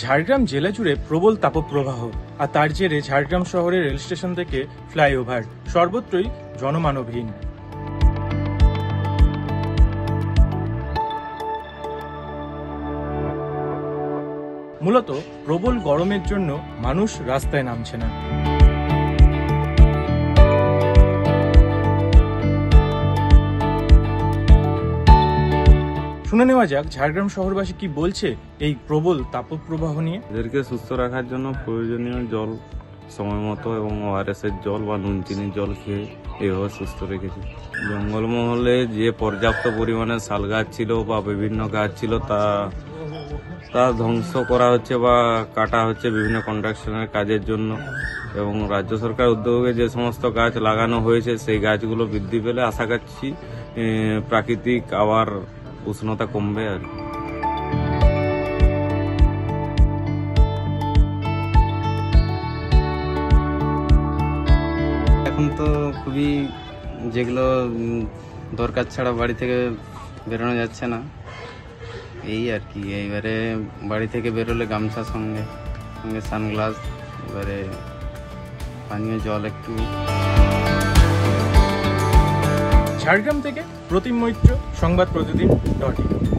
ঝাড়গ্রাম জেলা জুড়ে প্রবল তাপপ্রবাহ, আর তার জেরে ঝাড়গ্রাম শহরের রেল স্টেশন থেকে ফ্লাইওভার সর্বত্রই জনমানবহীন। মূলত প্রবল গরমের জন্য মানুষ রাস্তায় নামছে না। শুনে নেওয়া যাক ঝাড়গ্রাম শহরবাসী কি বলছে এই প্রবল তাপপ্রবাহ নিয়ে। এদেরকে সুস্থ রাখার জন্য প্রয়োজনীয় জল সময় মতো এবং ওআরএস এর জল বা নুন চিনির জল খেয়ে এইভাবে সুস্থ রেখেছি। জঙ্গলমহলে যে পর্যাপ্ত পরিমাণে শাল গাছ ছিল বা বিভিন্ন গাছ ছিল তা ধ্বংস করা হচ্ছে বা কাটা হচ্ছে বিভিন্ন কনস্ট্রাকশনের কাজের জন্য, এবং রাজ্য সরকার উদ্যোগে যে সমস্ত গাছ লাগানো হয়েছে সেই গাছগুলো বৃদ্ধি পেলে আশা করছি প্রাকৃতিক আবার উষ্ণতা কমবে। আর এখন তো খুবই যেগুলো দরকার ছাড়া বাড়ি থেকে বেরোনো যাচ্ছে না, এই আর কি। এইবারে বাড়ি থেকে বেরোলে গামছা সঙ্গে সানগ্লাস, এবারে পানীয় জল একটু। ঝাড়গ্রাম থেকে প্রতিম মৈত্র, সংবাদ প্রতিদিন .in।